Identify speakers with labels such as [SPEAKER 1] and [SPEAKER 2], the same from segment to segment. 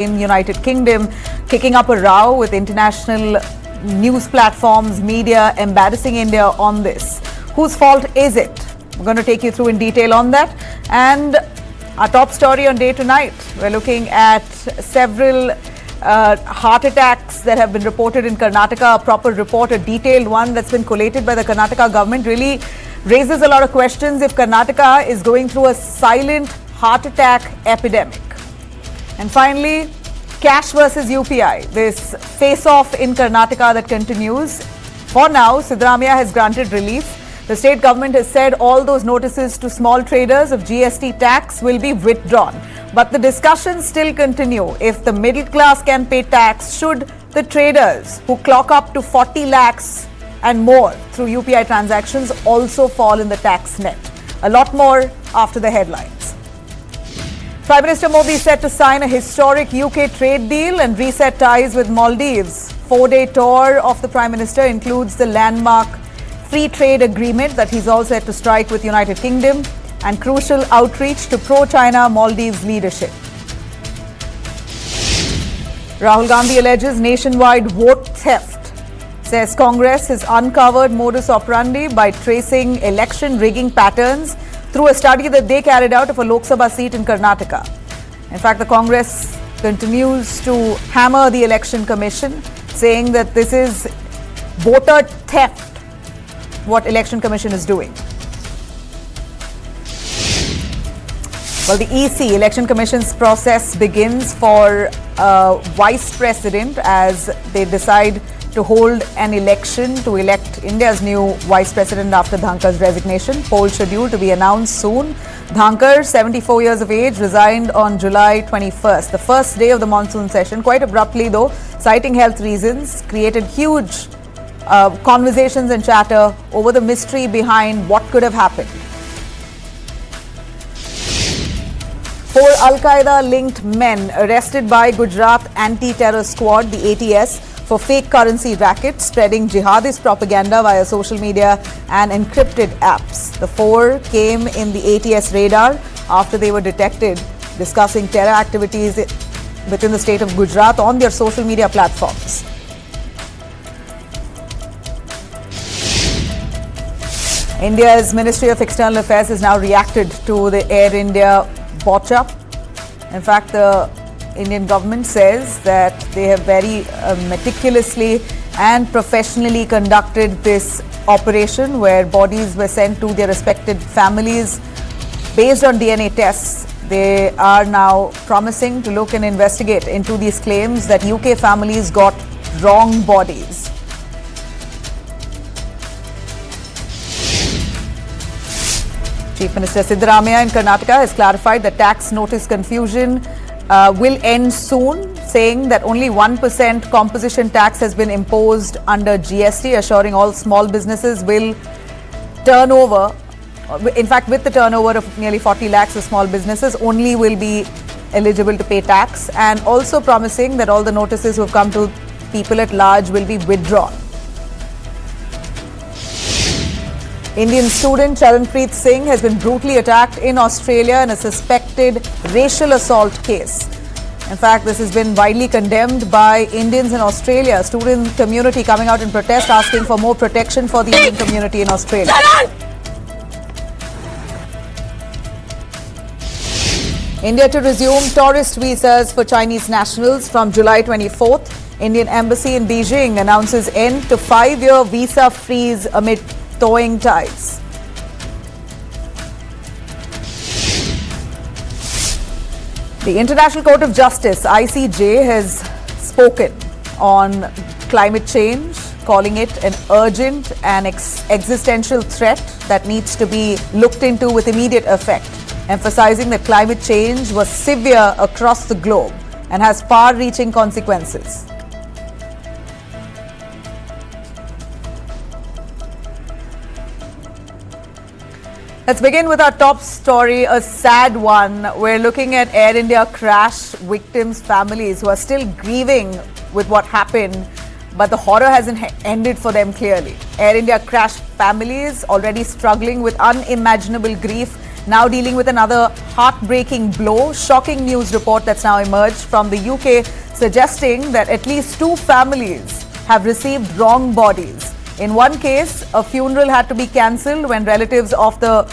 [SPEAKER 1] in United Kingdom, kicking up a row with international news platforms, media, embarrassing India on this. Whose fault is it? We're going to take you through in detail on that. And our top story on day tonight, we're looking at several heart attacks that have been reported in Karnataka. A proper report, a detailed one that's been collated by the Karnataka government, really raises a lot of questions if Karnataka is going through a silent heart attack epidemic. And finally, cash versus UPI, this face-off in Karnataka that continues. For now, Siddaramaiah has granted relief. The state government has said all those notices to small traders of GST tax will be withdrawn. But the discussions still continue. If the middle class can pay tax, should the traders who clock up to 40 lakhs and more through UPI transactions also fall in the tax net? A lot more after the headlines. Prime Minister Modi is set to sign a historic UK trade deal and reset ties with Maldives. 4-day tour of the Prime Minister includes the landmark free trade agreement that he's all set to strike with United Kingdom and crucial outreach to pro-China Maldives leadership. Rahul Gandhi alleges nationwide vote theft. Says Congress has uncovered modus operandi by tracing election rigging patterns through a study that they carried out of a Lok Sabha seat in Karnataka. In fact, the Congress continues to hammer the Election Commission, saying that this is voter theft, what Election Commission is doing. Well, the EC, Election Commission's process begins for Vice President as they decide to hold an election to elect India's new Vice President after Dhankar's resignation. Poll scheduled to be announced soon. Dhankar, 74 years of age, resigned on July 21st, the first day of the monsoon session. Quite abruptly though, citing health reasons, created huge conversations and chatter over the mystery behind what could have happened. 4 Al-Qaeda-linked men arrested by Gujarat Anti-Terror Squad, the ATS, for fake currency rackets, spreading jihadist propaganda via social media and encrypted apps. The 4 came in the ATS radar after they were detected discussing terror activities within the state of Gujarat on their social media platforms. India's Ministry of External Affairs has now reacted to the Air India botch up. In fact, the Indian government says that they have very meticulously and professionally conducted this operation where bodies were sent to their respected families based on DNA tests. They are now promising to look and investigate into these claims that UK families got wrong bodies. Chief Minister Siddaramaiah in Karnataka has clarified that tax notice confusion will end soon, saying that only 1% composition tax has been imposed under GST, assuring all small businesses will turn over. In fact, with the turnover of nearly 40 lakhs of small businesses, only will be eligible to pay tax, and also promising that all the notices who have come to people at large will be withdrawn. Indian student Charanpreet Singh has been brutally attacked in Australia in a suspected racial assault case. In fact, this has been widely condemned by Indians in Australia. Student community coming out in protest, asking for more protection for the Indian community in Australia. India to resume tourist visas for Chinese nationals from July 24th. Indian embassy in Beijing announces end to 5-year visa freeze amid thawing tides. The International Court of Justice, ICJ, has spoken on climate change, calling it an urgent and existential threat that needs to be looked into with immediate effect, emphasizing that climate change was severe across the globe and has far-reaching consequences. Let's begin with our top story, a sad one. We're looking at Air India crash victims' families who are still grieving with what happened, but the horror hasn't ended for them clearly. Air India crash families already struggling with unimaginable grief Now dealing with another heartbreaking blow, shocking news report that's now emerged from the UK suggesting that at least 2 families have received wrong bodies. In one case, a funeral had to be cancelled when relatives of the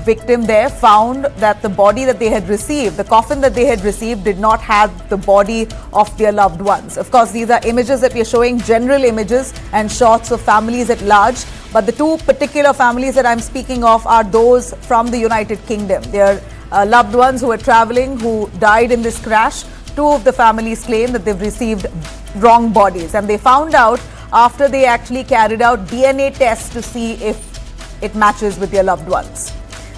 [SPEAKER 1] victim there found that the body that they had received, the coffin that they had received, did not have the body of their loved ones. Of course, these are images that we are showing, general images and shots of families at large. But the 2 particular families that I'm speaking of are those from the United Kingdom. They are loved ones who were traveling, who died in this crash. 2 of the families claim that they've received wrong bodies, and they found out after they actually carried out DNA tests to see if it matches with their loved ones.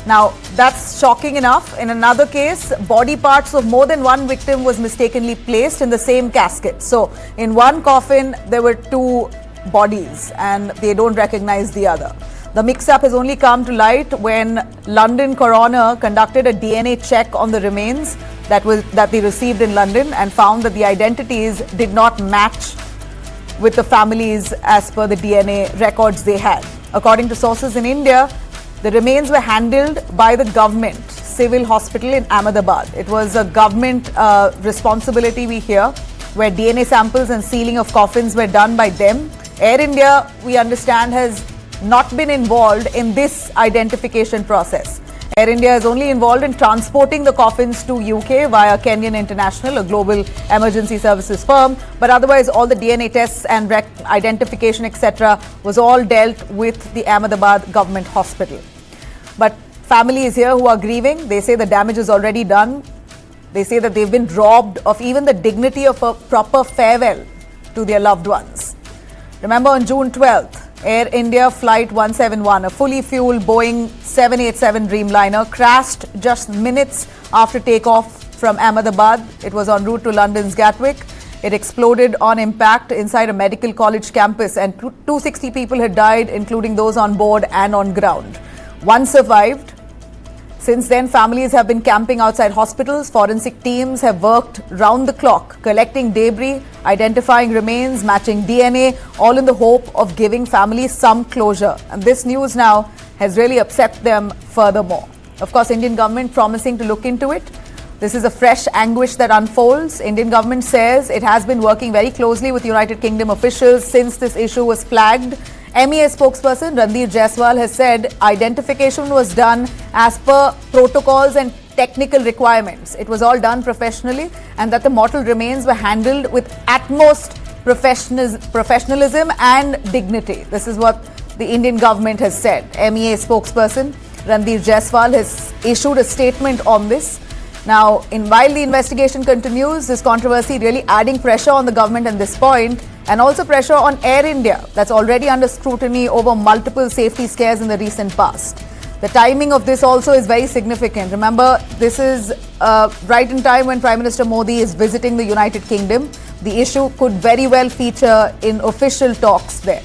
[SPEAKER 1] Now, that's shocking enough. In another case, body parts of more than one victim was mistakenly placed in the same casket. So, in one coffin, there were 2 bodies and they don't recognize the other. The mix-up has only come to light when London coroner conducted a DNA check on the remains that they received in London and found that the identities did not match with the families as per the DNA records they had. According to sources in India, the remains were handled by the government civil hospital in Ahmedabad. It was a government responsibility, we hear, where DNA samples and sealing of coffins were done by them. Air India, we understand, has not been involved in this identification process. Air India is only involved in transporting the coffins to UK via Kenyan International, a global emergency services firm. But otherwise, all the DNA tests and identification, etc., was all dealt with the Ahmedabad government hospital. But families here who are grieving, they say the damage is already done. They say that they've been robbed of even the dignity of a proper farewell to their loved ones. Remember, on June 12th, Air India Flight 171, a fully fueled Boeing 787 Dreamliner, crashed just minutes after takeoff from Ahmedabad. It was en route to London's Gatwick. It exploded on impact inside a medical college campus, and 260 people had died, including those on board and on ground. 1 survived. Since then, families have been camping outside hospitals. Forensic teams have worked round the clock, collecting debris, identifying remains, matching DNA, all in the hope of giving families some closure. And this news now has really upset them furthermore. Of course, Indian government promising to look into it. This is a fresh anguish that unfolds. Indian government says it has been working very closely with United Kingdom officials since this issue was flagged. MEA spokesperson Ranveer Jaiswal has said identification was done as per protocols and technical requirements. It was all done professionally, and that the mortal remains were handled with utmost professionalism and dignity. This is what the Indian government has said. MEA spokesperson Ranveer Jaiswal has issued a statement on this. Now, while the investigation continues, this controversy really adding pressure on the government at this point, and also pressure on Air India, that's already under scrutiny over multiple safety scares in the recent past. The timing of this also is very significant. Remember, this is right in time when Prime Minister Modi is visiting the United Kingdom. The issue could very well feature in official talks there.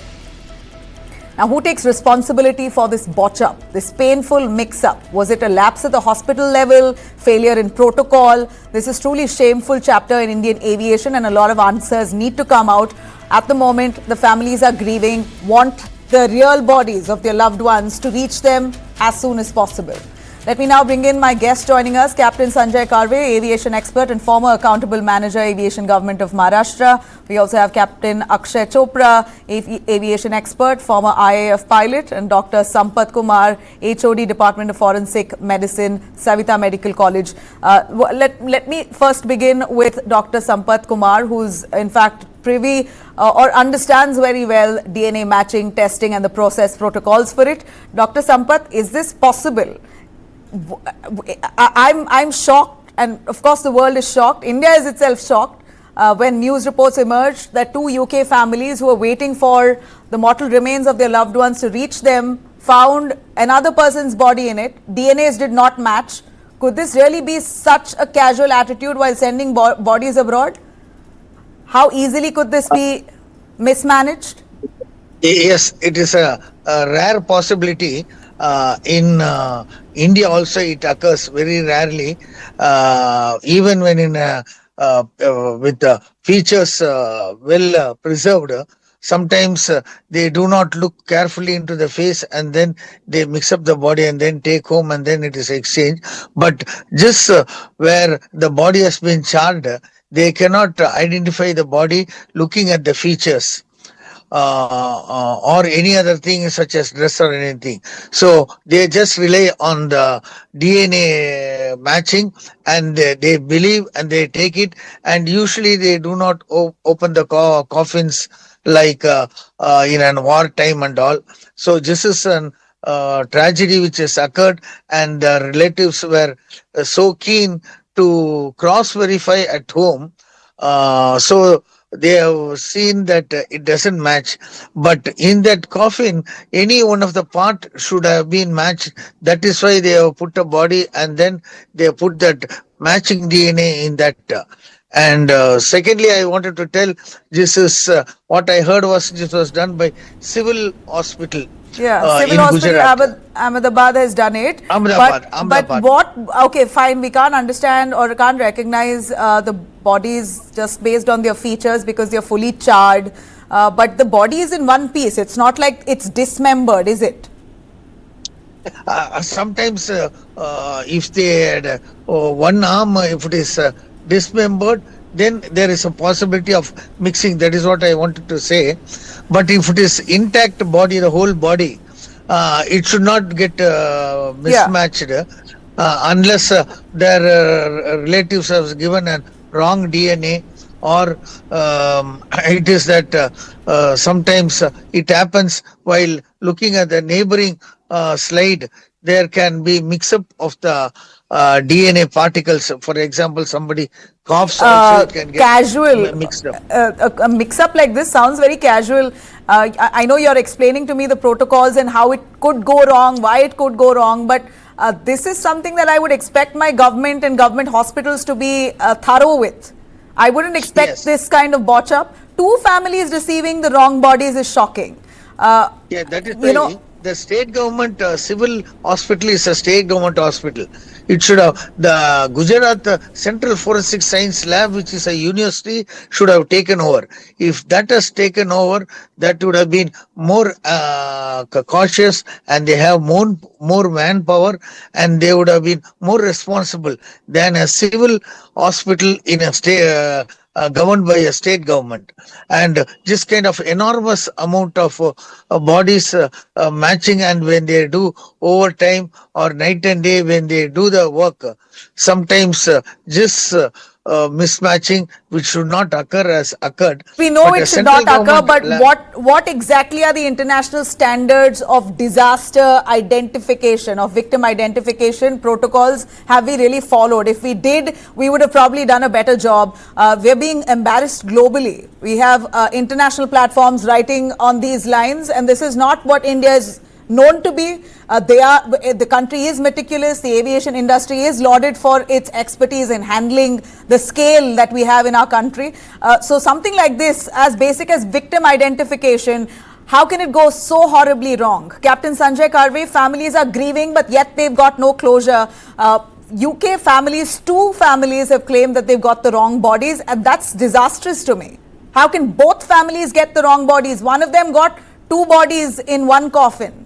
[SPEAKER 1] Now, who takes responsibility for this botch-up, this painful mix-up? Was it a lapse at the hospital level, failure in protocol? This is truly a shameful chapter in Indian aviation, and a lot of answers need to come out. At the moment, the families are grieving, want the real bodies of their loved ones to reach them as soon as possible. Let me now bring in my guest joining us, Captain Sanjay Karve, aviation expert and former accountable manager, Aviation Government of Maharashtra. We also have Captain Akshay Chopra, aviation expert, former IAF pilot, and Dr. Sampath Kumar, HOD, Department of Forensic Medicine, Savita Medical College. Let me first begin with Dr. Sampath Kumar, who's in fact privy or understands very well DNA matching, testing and the process protocols for it. Dr. Sampath, is this possible? I'm shocked, and of course the world is shocked. India is itself shocked when news reports emerged that 2 UK families who were waiting for the mortal remains of their loved ones to reach them found another person's body in it. DNAs did not match. Could this really be such a casual attitude while sending bodies abroad? How easily could this be mismanaged?
[SPEAKER 2] Yes, it is a rare possibility. In India also it occurs very rarely, even when in with features well preserved. sometimes they do not look carefully into the face, and then they mix up the body and then take home, and then it is exchanged. But just where the body has been charred, they cannot identify the body looking at the features or any other thing such as dress or anything. So they just rely on the DNA matching, and they believe and they take it, and usually they do not open the coffins like in an war time and all. So this is an tragedy which has occurred, and the relatives were so keen to cross verify at home. So they have seen that it doesn't match, but in that coffin any one of the part should have been matched. That is why they have put a body, and then they put that matching DNA in that. And secondly, I wanted to tell, this is what I heard was this was done by civil hospital.
[SPEAKER 1] Yeah, civil
[SPEAKER 2] in
[SPEAKER 1] hospital
[SPEAKER 2] Gujarat.
[SPEAKER 1] Ahmedabad has done it.
[SPEAKER 2] Ahmedabad.
[SPEAKER 1] But what, okay, fine, we can't understand or can't recognize the bodies just based on their features because they're fully charred. But the body is in one piece. It's not like it's dismembered, is it?
[SPEAKER 2] Sometimes if they had one arm, if it is dismembered, then there is a possibility of mixing. That is what I wanted to say. But if it is intact body, the whole body, it should not get mismatched unless their relatives have given a wrong DNA, or it is that sometimes it happens while looking at the neighboring slide. There can be mix up of the DNA particles. For example, somebody coughs, also it can get
[SPEAKER 1] casual
[SPEAKER 2] mixed up.
[SPEAKER 1] A mix up like this sounds very casual. I know you're explaining to me the protocols and how it could go wrong, why it could go wrong, but this is something that I would expect my government and government hospitals to be thorough with. I wouldn't expect this kind of botch up. 2 families receiving the wrong bodies is shocking.
[SPEAKER 2] Yeah, that is why the state government civil hospital is a state government hospital. It should have, the Gujarat Central Forensic Science Lab, which is a university, should have taken over. If that has taken over, that would have been more cautious, and they have more manpower, and they would have been more responsible than a civil hospital in a state governed by a state government. And this kind of enormous amount of bodies matching, and when they do overtime or night and day when they do the work, sometimes this mismatching, which should not occur, has occurred.
[SPEAKER 1] We know it should not occur, but what exactly are the international standards of disaster identification, of victim identification protocols have we really followed? If we did, we would have probably done a better job. We're being embarrassed globally. We have international platforms writing on these lines, and this is not what India is known to be. The country is meticulous. The aviation industry is lauded for its expertise in handling the scale that we have in our country. So something like this, as basic as victim identification, how can it go so horribly wrong? Captain Sanjay Karve, families are grieving, but yet they've got no closure. UK families, 2 families have claimed that they've got the wrong bodies, and that's disastrous to me. How can both families get the wrong bodies? One of them got 2 bodies in one coffin.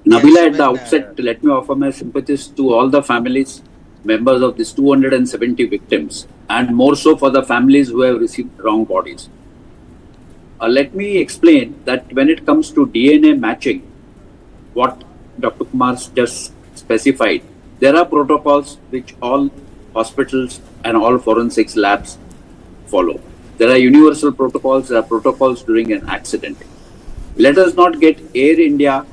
[SPEAKER 3] Nabila, at the outset, let me offer my sympathies to all the families, members of these 270 victims, and more so for the families who have received wrong bodies. Let me explain that when it comes to DNA matching, what Dr. Kumar just specified, there are protocols which all hospitals and all forensics labs follow. There are universal protocols, there are protocols during an accident. Let us not get Air India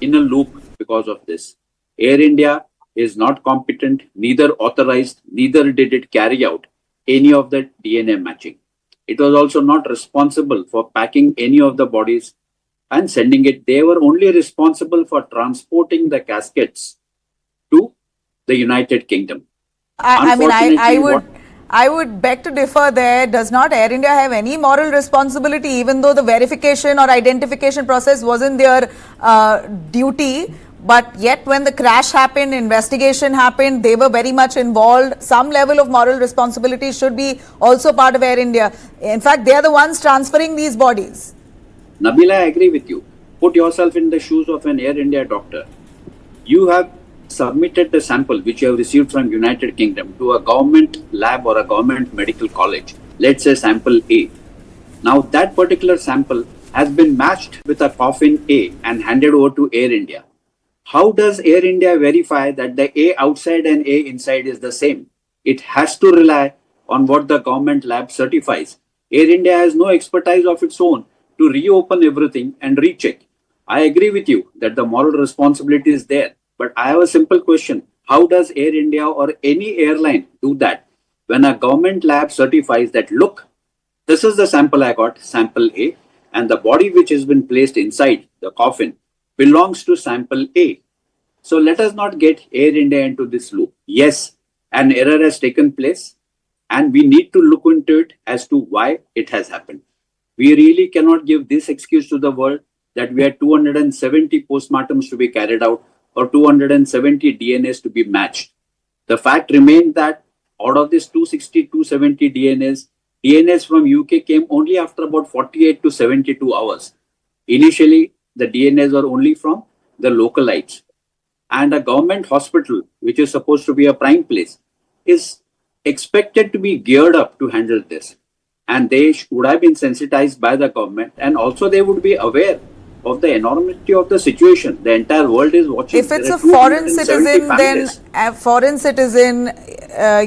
[SPEAKER 3] in a loop because of this. Air India is not competent, neither authorized, neither did it carry out any of the DNA matching. It was also not responsible for packing any of the bodies and sending it. They were only responsible for transporting the caskets to the United Kingdom.
[SPEAKER 1] I would beg to differ there. Does not Air India have any moral responsibility, even though the verification or identification process wasn't their duty? but yet when the crash happened, investigation happened, they were very much involved. Some level of moral responsibility should be also part of Air India. In fact, they are the ones transferring these bodies.
[SPEAKER 3] Nabila, I agree with you. Put yourself in the shoes of an Air India doctor. You have submitted the sample which you have received from United Kingdom to a government lab or a government medical college. Let's say sample A. Now that particular sample has been matched with a coffin A and handed over to Air India. How does Air India verify that the A outside and A inside is the same? It has to rely on what the government lab certifies. Air India has no expertise of its own to reopen everything and recheck. I agree with you that the moral responsibility is there. But I have a simple question. How does Air India or any airline do that when a government lab certifies that, look, this is the sample I got, sample A, and the body which has been placed inside the coffin belongs to sample A. So let us not get Air India into this loop. Yes, an error has taken place and we need to look into it as to why it has happened. We really cannot give this excuse to the world that we had 270 postmortems to be carried out or 270 DNAs to be matched. The fact remains that out of this 260, 270 DNAs from UK came only after about 48 to 72 hours. Initially, the DNAs were only from the localites. And a government hospital, which is supposed to be a prime place, is expected to be geared up to handle this. And they would have been sensitized by the government, and also they would be aware of the enormity of the situation. The entire world is watching.
[SPEAKER 1] If it's a foreign citizen, then a foreign citizen,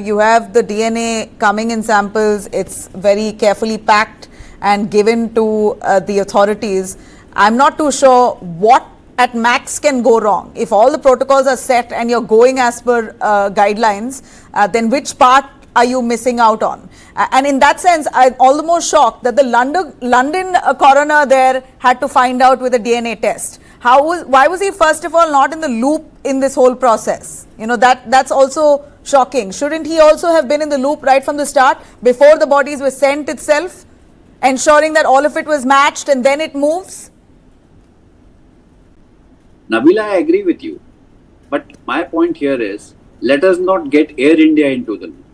[SPEAKER 1] you have the DNA coming in samples. It's very carefully packed and given to the authorities. I'm not too sure what at max can go wrong. If all the protocols are set and you're going as per guidelines, then which part are you missing out on? And in that sense, I'm all the more shocked that the London coroner there had to find out with a DNA test. Why was he first of all not in the loop in this whole process? You know, that's also shocking. Shouldn't he also have been in the loop right from the start, before the bodies were sent itself, ensuring that all of it was matched and then it moves?
[SPEAKER 3] Nabila, I agree with you. But my point here is, let us not get Air India into the loop.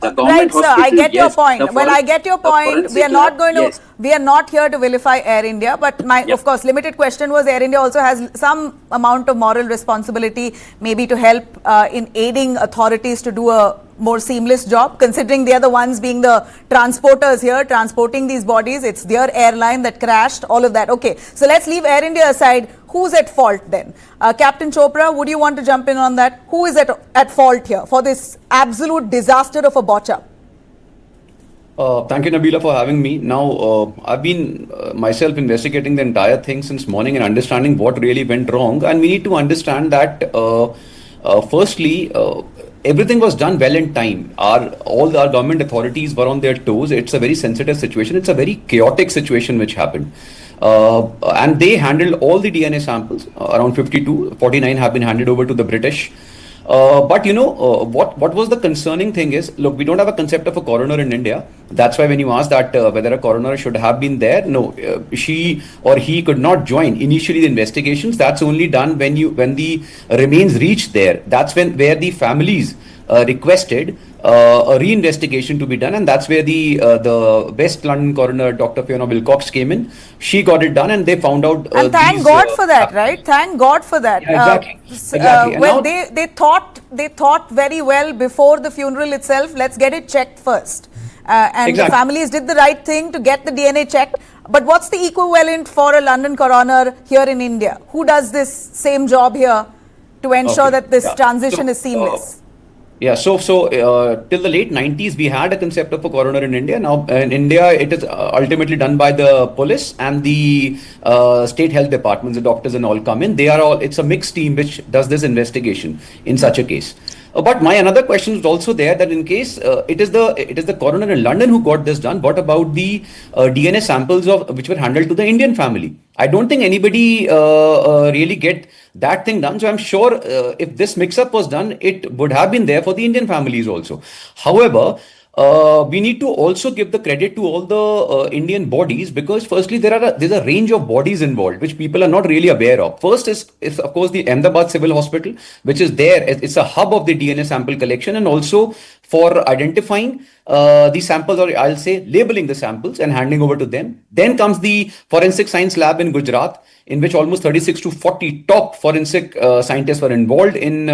[SPEAKER 1] Right, sir. I get your point. Well, I get your point. We are not going to. Yes. We are not here to vilify Air India. But of course, limited question was Air India also has some amount of moral responsibility, maybe to help in aiding authorities to do a more seamless job, considering they are the ones being the transporters here, transporting these bodies. It's their airline that crashed, all of that. Okay, so let's leave Air India aside. Who's at fault then? Captain Chopra, would you want to jump in on that? Who is at fault here for this absolute disaster of a botch up?
[SPEAKER 4] Thank you, Nabila, for having me. Now, I've been myself investigating the entire thing since morning and understanding what really went wrong. And we need to understand that, firstly, everything was done well in time. All our government authorities were on their toes. It's a very sensitive situation. It's a very chaotic situation which happened. And they handled all the DNA samples. Around 49 have been handed over to the British. But you know, what was the concerning thing is, look, we don't have a concept of a coroner in India. That's why when you ask that whether a coroner should have been there, no, she or he could not join initially the investigations. That's only done when the remains reach there. That's where the families requested a re-investigation to be done, and that's where the West London coroner, Dr. Fiona Wilcox, came in. She got it done, and they found out.
[SPEAKER 1] And thank God for that, right? Thank God for that.
[SPEAKER 4] Yeah, exactly.
[SPEAKER 1] Well, they thought very well before the funeral itself. Let's get it checked first, and the families did the right thing to get the DNA checked. But what's the equivalent for a London coroner here in India? Who does this same job here to ensure that this transition is seamless?
[SPEAKER 4] So till the late 90s, we had a concept of a coroner in India. Now, in India, it is ultimately done by the police and the state health departments. The doctors and all come in. It's a mixed team which does this investigation in such a case. But my another question is also there, that in case it is the coroner in London who got this done, what about the DNA samples which were handled to the Indian family? I don't think anybody really get that thing done. So I'm sure if this mix-up was done, it would have been there for the Indian families also. However, we need to also give the credit to all the Indian bodies, because firstly there's a range of bodies involved which people are not really aware of. First is of course the Ahmedabad Civil Hospital, which is there. It's a hub of the DNA sample collection and also for identifying the samples, or I'll say labeling the samples and handing over to them. Then comes the forensic science lab in Gujarat, in which almost 36 to 40 top forensic scientists were involved in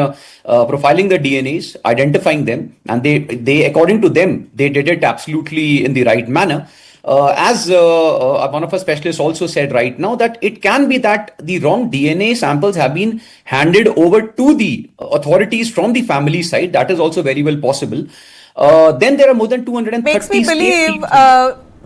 [SPEAKER 4] profiling the DNAs, identifying them, and they according to them, they did it absolutely in the right manner. As one of our specialists also said right now, that it can be that the wrong DNA samples have been handed over to the authorities from the family side. That is also very well possible. Then there are more than 230
[SPEAKER 1] Makes me believe,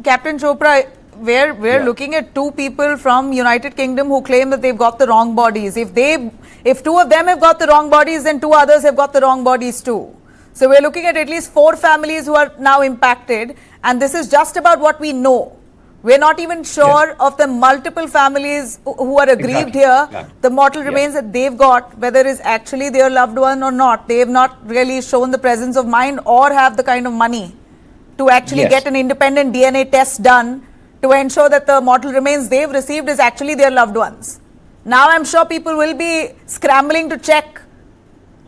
[SPEAKER 1] Captain Chopra, we're looking at two people from United Kingdom who claim that they've got the wrong bodies. If two of them have got the wrong bodies, then two others have got the wrong bodies too. So we're looking at least 4 families who are now impacted, and this is just about what we know. We're not even sure of the multiple families who are aggrieved here, the mortal remains that they've got, whether it's actually their loved one or not. They have not really shown the presence of mind or have the kind of money to actually get an independent DNA test done to ensure that the mortal remains they've received is actually their loved ones. Now I'm sure people will be scrambling to check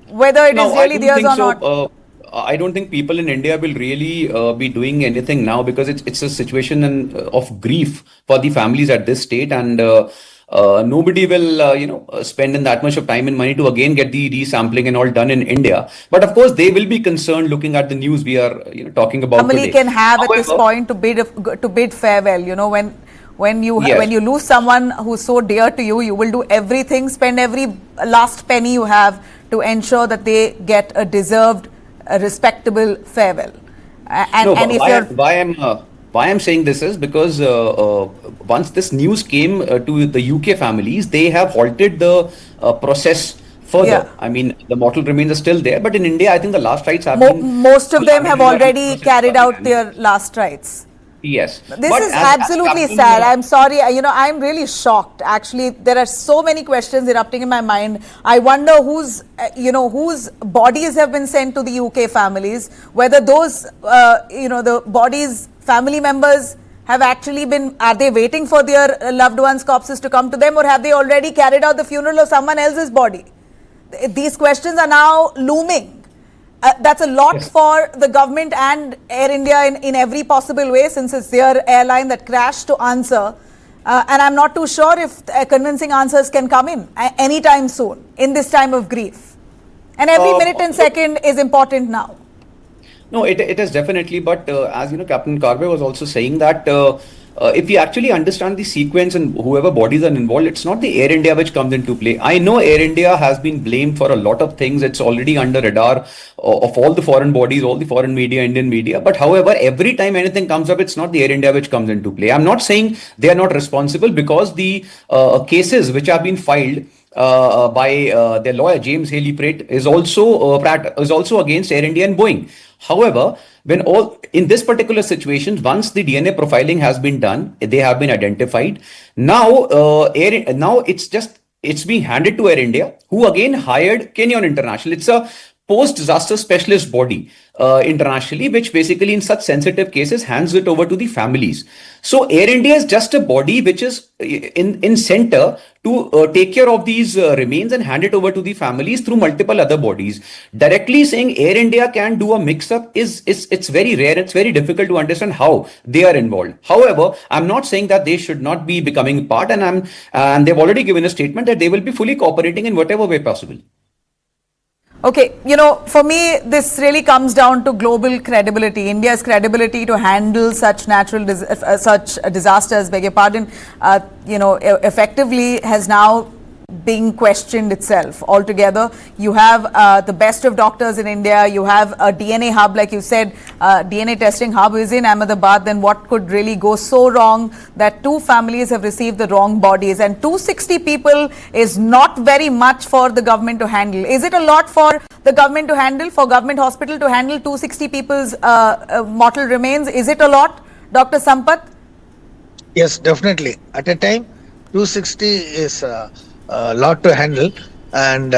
[SPEAKER 1] whether it is really theirs or not.
[SPEAKER 4] I don't think people in India will really be doing anything now, because it's a situation of grief for the families at this state, and nobody will spend in that much of time and money to again get the resampling and all done in India. But of course they will be concerned looking at the news we are talking about
[SPEAKER 1] Family
[SPEAKER 4] today.
[SPEAKER 1] can have at this point to bid farewell. When you lose someone who's so dear to you, you will do everything, spend every last penny you have to ensure that they get a deserved, respectable farewell.
[SPEAKER 4] Why I'm saying this is because once this news came to the UK families, they have halted the process further. I mean, the mortal remains are still there, but in India, I think the last rites have been...
[SPEAKER 1] Most of them have already carried out their last rites.
[SPEAKER 4] Yes.
[SPEAKER 1] This is absolutely sad. I'm sorry. I'm really shocked. Actually, there are so many questions erupting in my mind. I wonder whose bodies have been sent to the UK families, whether those, the bodies, family members have actually been, are they waiting for their loved ones' corpses to come to them, or have they already carried out the funeral of someone else's body? These questions are now looming. That's a lot for the government and Air India in every possible way, since it's their airline that crashed, to answer. And I'm not too sure if convincing answers can come in anytime soon in this time of grief. And every minute and second is important now.
[SPEAKER 4] No, it is definitely. But as Captain Karve was also saying that if you actually understand the sequence and whoever bodies are involved, it's not the Air India which comes into play. I know Air India has been blamed for a lot of things. It's already under radar of all the foreign bodies, all the foreign media, Indian media. But however, every time anything comes up, it's not the Air India which comes into play. I'm not saying they are not responsible, because the cases which have been filed by their lawyer James Haley Pratt is also against Air India and Boeing. However, in this particular situation, once the DNA profiling has been done, they have been identified. Now, it's being handed to Air India, who again hired Kenyon International. It's a post-disaster specialist body internationally, which basically in such sensitive cases hands it over to the families. So Air India is just a body which is in center to take care of these remains and hand it over to the families through multiple other bodies. Directly saying Air India can do a mix-up it's very rare. It's very difficult to understand how they are involved. However, I'm not saying that they should not be becoming part, and they've already given a statement that they will be fully cooperating in whatever way possible.
[SPEAKER 1] Okay, for me, this really comes down to global credibility. India's credibility to handle such such disasters, beg your pardon, effectively has now being questioned itself altogether. You have the best of doctors in India. You have a DNA hub, like you said, DNA testing hub is in Ahmedabad. Then what could really go so wrong that 2 families have received the wrong bodies, and 260 people is not very much for the government to handle. Is it a lot for the government to handle, for government hospital to handle 260 people's mortal remains? Is it a lot, Dr. Sampath?
[SPEAKER 2] Yes, definitely. At a time, 260 is a lot to handle, and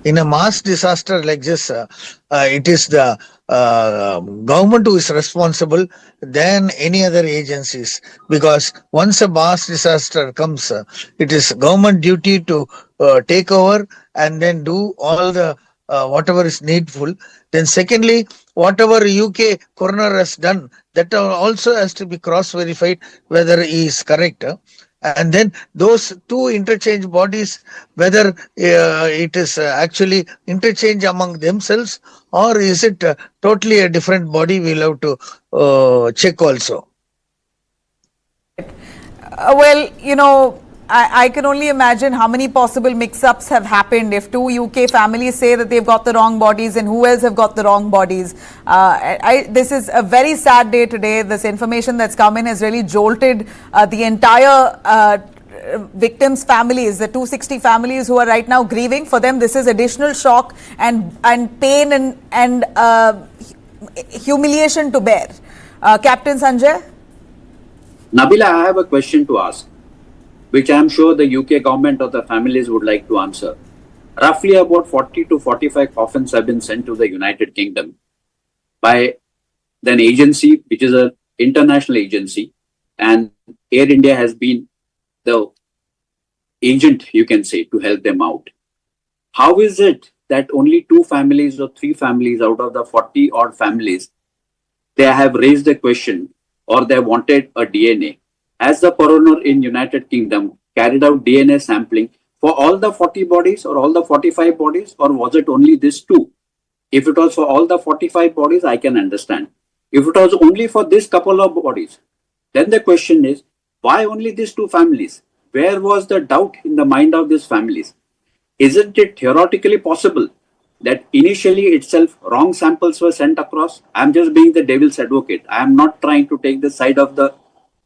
[SPEAKER 2] in a mass disaster like this, it is the government who is responsible than any other agencies, because once a mass disaster comes, it is government duty to take over and then do all the whatever is needful. Then secondly, whatever UK coroner has done, that also has to be cross verified whether he is correct. And then those two interchange bodies, whether it is actually interchange among themselves, or is it totally a different body, we'll have to check also.
[SPEAKER 1] Well, you know, I can only imagine how many possible mix-ups have happened if two UK families say that they've got the wrong bodies, and who else have got the wrong bodies. This is a very sad day today. This information that's come in has really jolted the entire victims' families, the 260 families who are right now grieving. For them, this is additional shock and pain and humiliation to bear. Captain Sanjay?
[SPEAKER 3] Nabila, I have a question to ask, which I am sure the UK government or the families would like to answer. Roughly about 40 to 45 coffins have been sent to the United Kingdom by an agency, which is an international agency, and Air India has been the agent, you can say, to help them out. How is it that only 2 families or 3 families out of the 40 odd families, they have raised a question or they wanted a DNA? Has the coroner in United Kingdom carried out DNA sampling for all the 40 bodies or all the 45 bodies, or was it only these 2? If it was for all the 45 bodies, I can understand. If it was only for this couple of bodies, then the question is, why only these 2 families? Where was the doubt in the mind of these families? Isn't it theoretically possible that initially itself wrong samples were sent across? I'm just being the devil's advocate. I am not trying to take the side of the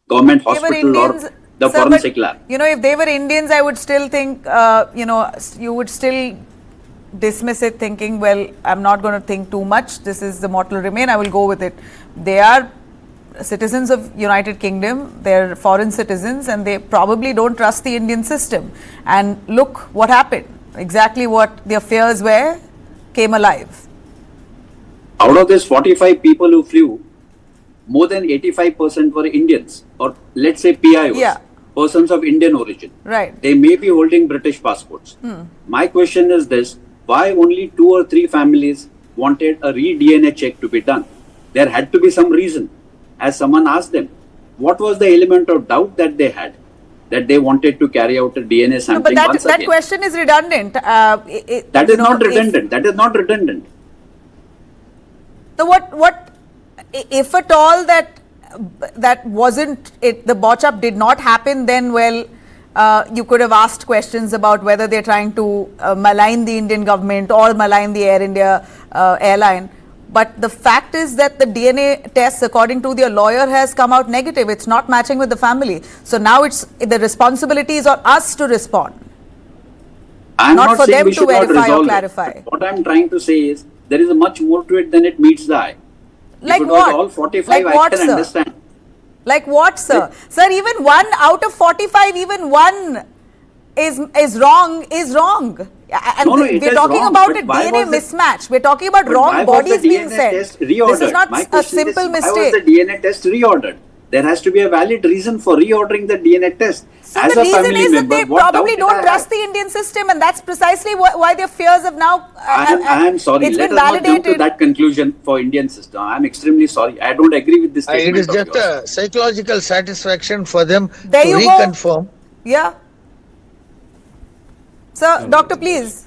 [SPEAKER 3] government hospital or the forensic lab.
[SPEAKER 1] You know, if they were Indians, I would still think, you would still dismiss it thinking, well, I'm not going to think too much. This is the mortal remain. I will go with it. They are citizens of United Kingdom. They're foreign citizens, and they probably don't trust the Indian system. And look what happened. Exactly what their fears were came alive.
[SPEAKER 3] Out of this 45 people who flew, more than 85% were Indians, or let's say PIOs, persons of Indian origin.
[SPEAKER 1] Right.
[SPEAKER 3] They may be holding British passports. My question is this: why only 2 or 3 families wanted a re-DNA check to be done? There had to be some reason. As someone asked them, what was the element of doubt that they had, that they wanted to carry out a DNA sampling?
[SPEAKER 1] No, but that question is redundant.
[SPEAKER 3] That is not redundant. That is not redundant.
[SPEAKER 1] So what, if at all that wasn't it, the botch up did not happen, then well, you could have asked questions about whether they're trying to malign the Indian government or malign the Air India airline. But the fact is that the DNA test, according to their lawyer, has come out negative. It's not matching with the family. So now it's the responsibility is on us to respond.
[SPEAKER 3] I'm
[SPEAKER 1] not for them
[SPEAKER 3] we
[SPEAKER 1] to verify or clarify.
[SPEAKER 3] What I'm trying to say is there is much more to it than it meets the eye.
[SPEAKER 1] Like
[SPEAKER 3] if it
[SPEAKER 1] what?
[SPEAKER 3] Was all 45,
[SPEAKER 1] like what,
[SPEAKER 3] I can
[SPEAKER 1] sir?
[SPEAKER 3] understand.
[SPEAKER 1] Like what, sir? Sir, even 1 out of 45, even 1 is wrong. And we're talking
[SPEAKER 3] wrong,
[SPEAKER 1] about a DNA mismatch. We're talking about wrong bodies being sent. This is not a simple mistake.
[SPEAKER 3] Why was the DNA test reordered? There has to be a valid reason for reordering the DNA test.
[SPEAKER 1] So the reason is that they probably don't trust the Indian system, and that's precisely why their fears have now.
[SPEAKER 3] I am sorry. Let us not jump to that conclusion for Indian system. I am extremely sorry. I don't agree with this statement.
[SPEAKER 2] It is just a psychological satisfaction for them to
[SPEAKER 1] reconfirm. Yeah. Sir, doctor, please.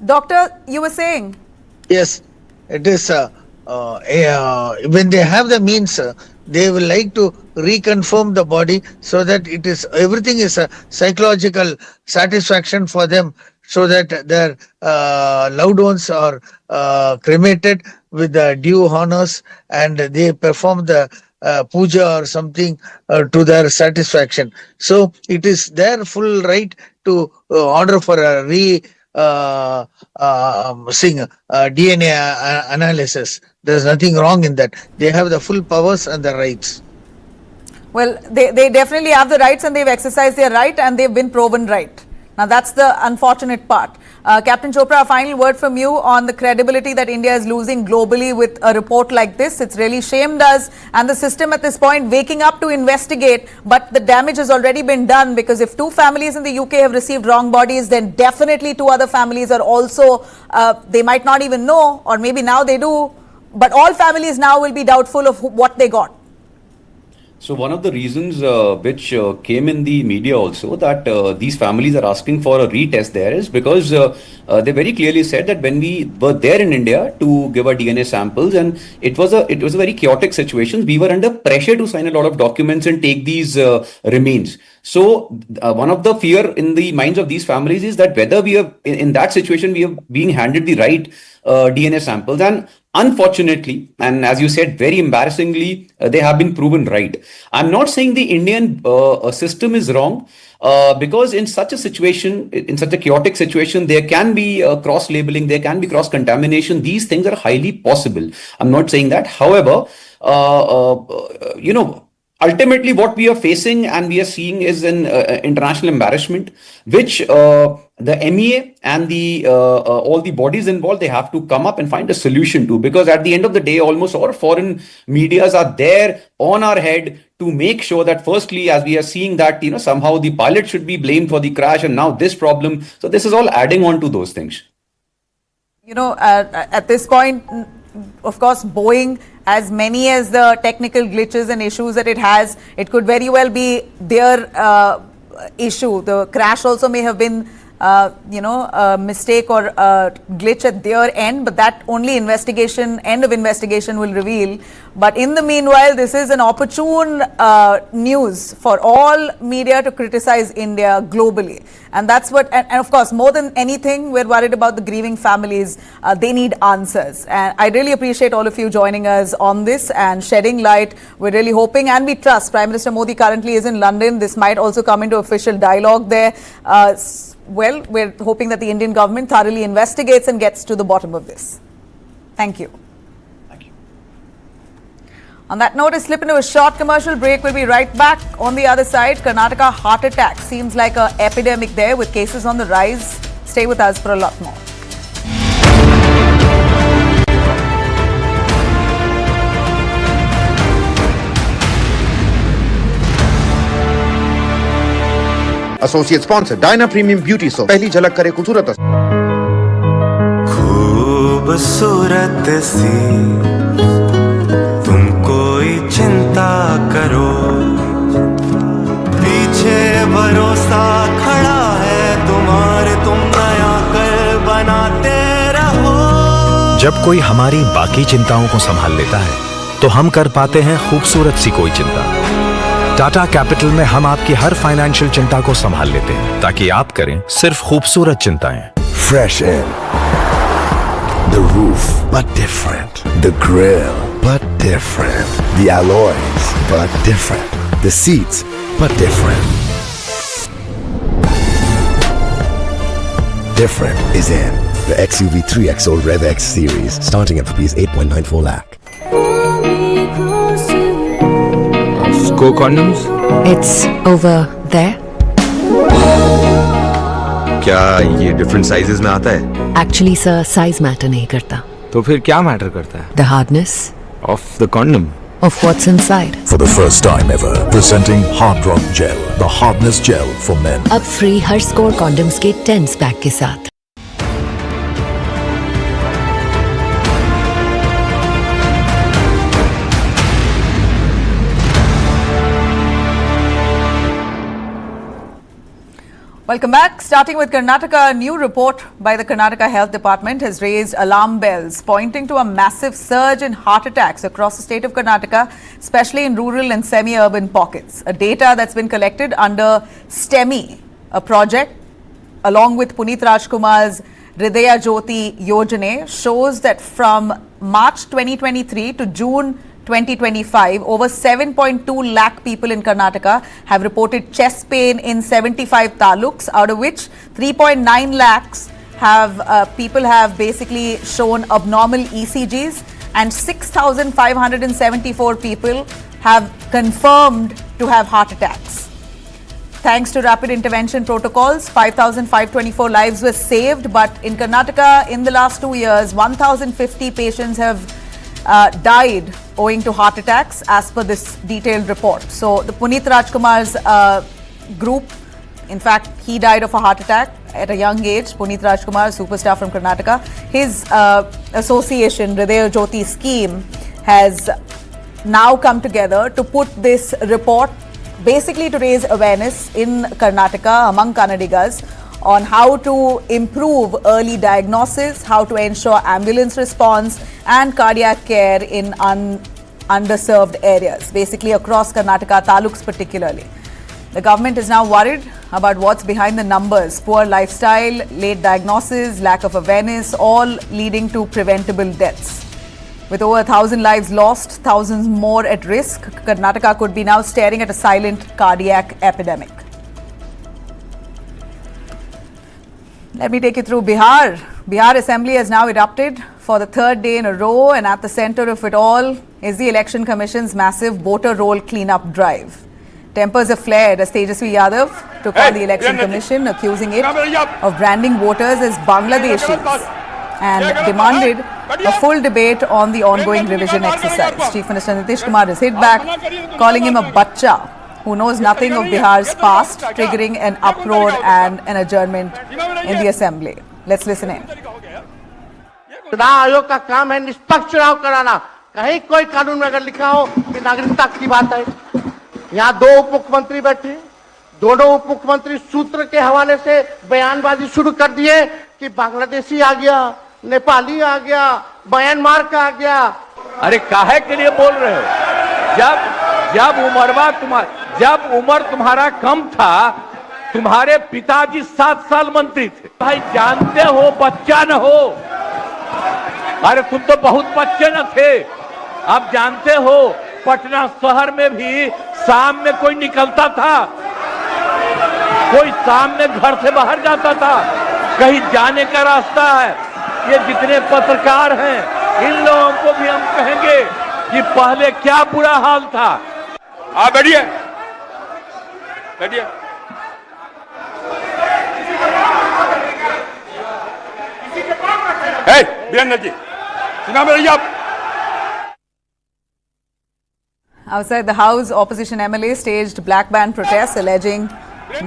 [SPEAKER 1] Doctor, you were saying?
[SPEAKER 2] Yes, it is. When they have the means, they will like to reconfirm the body so that it is everything is a psychological satisfaction for them, so that their loved ones are cremated with the due honors, and they perform the puja or something to their satisfaction. So it is their full right to order for a DNA analysis. There's nothing wrong in that. They have the full powers and the rights.
[SPEAKER 1] Well, they definitely have the rights, and they've exercised their right, and they've been proven right. Now, that's the unfortunate part. Captain Chopra, a final word from you on the credibility that India is losing globally with a report like this. It's really shamed us and the system at this point waking up to investigate, but the damage has already been done, because if 2 families in the UK have received wrong bodies, then definitely 2 other families are also, they might not even know, or maybe now they do, but all families now will be doubtful of what they got.
[SPEAKER 4] So one of the reasons which came in the media also that these families are asking for a retest there is because they very clearly said that when we were there in India to give our DNA samples, and it was a very chaotic situation. We were under pressure to sign a lot of documents and take these remains. So one of the fear in the minds of these families is that whether we are in that situation, we are being handed the right DNA samples, and unfortunately, and as you said, very embarrassingly, they have been proven right. I'm not saying the Indian system is wrong, because in such a situation, in such a chaotic situation, there can be cross-labeling, there can be cross-contamination. These things are highly possible. I'm not saying that. However, ultimately, what we are facing and we are seeing is an international embarrassment, which the MEA and the all the bodies involved, they have to come up and find a solution to. Because at the end of the day, almost all foreign medias are there on our head to make sure that, firstly, as we are seeing that somehow the pilot should be blamed for the crash, and now this problem. So this is all adding on to those things.
[SPEAKER 1] At this point, of course, Boeing, as many as the technical glitches and issues that it has, it could very well be their issue. The crash also may have been, a mistake or a glitch at their end, but that only end of investigation will reveal. But in the meanwhile, this is an opportune news for all media to criticize India globally. And that's what, and of course, more than anything, we're worried about the grieving families. They need answers. And I really appreciate all of you joining us on this and shedding light. We're really hoping, and we trust Prime Minister Modi currently is in London. This might also come into official dialogue there. Well, we're hoping that the Indian government thoroughly investigates and gets to the bottom of this. Thank you.
[SPEAKER 4] Thank you.
[SPEAKER 1] On that note, I slip into a short commercial break. We'll be right back. On the other side, Karnataka heart attack seems like an epidemic there with cases on the rise. Stay with us for a lot more.
[SPEAKER 5] Associate sponsor Diana premium beauty soap, पहली झलक करे खूबसूरत
[SPEAKER 6] खूबसूरत सी तुम कोई चिंता करो, पीछे भरोसा खड़ा है तुम्हारे, तुम नया कर बनाते रहो।
[SPEAKER 7] जब कोई हमारी बाकी चिंताओं को संभाल लेता है तो हम कर पाते हैं खूबसूरत सी कोई चिंता। टाटा कैपिटल में हम आपकी हर फाइनेंशियल चिंता को संभाल लेते हैं ताकि आप करें सिर्फ खूबसूरत चिंताएं।
[SPEAKER 8] Fresh air, the roof but different, the grill but different, the alloys but different, the seats but different. Different is in the XUV 3XO Rev X series, starting at rupees 8.94 lakh.
[SPEAKER 9] Go condoms?
[SPEAKER 10] It's over there.
[SPEAKER 9] क्या ये different sizes में आता है?
[SPEAKER 10] Actually, sir, size matter नहीं करता.
[SPEAKER 9] तो फिर क्या matter करता है?
[SPEAKER 10] The hardness
[SPEAKER 9] Of the condom.
[SPEAKER 10] of what's inside.
[SPEAKER 8] For the first time ever, presenting Hard Rock Gel, the hardness gel for men.
[SPEAKER 10] अब free हर score condoms के 10 pack के साथ.
[SPEAKER 1] Welcome back. Starting with Karnataka, a new report by the Karnataka Health Department has raised alarm bells, pointing to a massive surge in heart attacks across the state of Karnataka, especially in rural and semi-urban pockets. A data that's been collected under Stemi, a project along with Puneet Rajkumar's Hridaya Jyoti Yojane, shows that from March 2023 to June 2025, over 7.2 lakh people in Karnataka have reported chest pain in 75 taluks, out of which 3.9 lakhs people have basically shown abnormal ECGs, and 6,574 people have confirmed to have heart attacks. thanks to rapid intervention protocols, 5,524 lives were saved. But in Karnataka, in the last 2 years, 1,050 patients have died owing to heart attacks, as per this detailed report. So the Puneet Rajkumar's group, in fact, he died of a heart attack at a young age. Puneet Rajkumar, superstar from Karnataka. His association, Hriday Jyoti scheme, has now come together to put this report basically to raise awareness in Karnataka among Kannadigas on how to improve early diagnosis, how to ensure ambulance response and cardiac care in underserved areas, basically across Karnataka, taluks particularly. The government is now worried about what's behind the numbers: poor lifestyle, late diagnosis, lack of awareness, all leading to preventable deaths. With over 1,000 lives lost, thousands more at risk, Karnataka could be now staring at a silent cardiac epidemic. Let me take you through Bihar. Bihar Assembly has now erupted for the third day in a row, and at the center of it all is the Election Commission's massive voter roll cleanup drive. Tempers have flared as Tejasvi Yadav took on the Election Commission, accusing it of branding voters as Bangladeshis, and demanded a full debate on the ongoing revision exercise. Chief Minister Nitish Kumar has hit back, calling him a bachcha who knows nothing of Bihar's past, triggering an uproar and an adjournment in the assembly. Let's listen in.
[SPEAKER 11] चुनाव आयोग का काम है निष्पक्ष चुनाव कराना। कहीं कोई कानून में अगर लिखा हो कि नागरिकता की बात है, यहाँ दो उप मुख्यमंत्री बैठे, दोनों उप मुख्यमंत्री सूत्र के हवाले से बयानबाजी शुरू कर दिए कि बांग्लादेशी आ गया, नेपाली आ गया, म्यांमार का आ गया।
[SPEAKER 12] अरे काहे के लिए बोल रहे हो? जब उम्र तुम्हारा कम था, तुम्हारे पिताजी 7 साल मंत्री थे। भाई जानते हो, बच्चा न हो। अरे तुम तो बहुत बच्चे न थे। अब जानते हो, पटना शहर में भी शाम में कोई निकलता था, कोई शाम में घर से बाहर जाता था, कहीं जाने का रास्ता है। ये जितने पत्रकार हैं, इन लोगों को भी हम कहेंगे कि पहले क्या बुरा हाल था। आप बैठिए, बैठिए। वीरेंद्र जी, चुनाव में रहिए आप।
[SPEAKER 1] Outside the House, opposition MLA staged black band protests alleging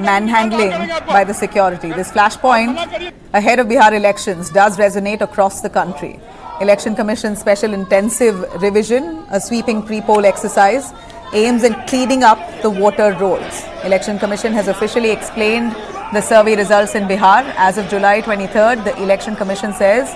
[SPEAKER 1] manhandling by the security. This flashpoint ahead of Bihar elections does resonate across the country. Election Commission Special Intensive Revision, a sweeping pre-poll exercise, aims at cleaning up the voter rolls. Election Commission has officially explained the survey results in Bihar. As of July 23rd, the Election Commission says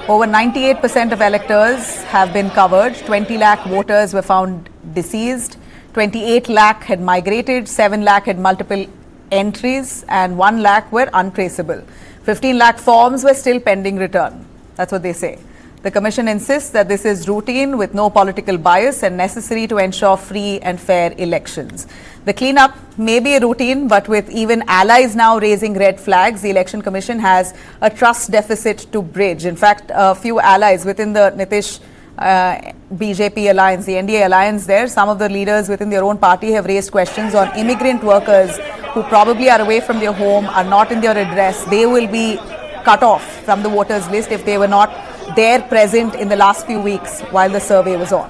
[SPEAKER 1] over 98% of electors have been covered. 20 lakh voters were found deceased. 28 lakh had migrated. 7 lakh had multiple entries, and 1 lakh were untraceable. 15 lakh forms were still pending return. That's what they say. The Commission insists that this is routine with no political bias and necessary to ensure free and fair elections. The cleanup may be a routine, but with even allies now raising red flags, the Election Commission has a trust deficit to bridge. In fact, a few allies within the Nitish BJP alliance, the NDA alliance there, some of the leaders within their own party have raised questions on immigrant workers who probably are away from their home, are not in their address. They will be cut off from the voters list if they were not there present in the last few weeks while the survey was on.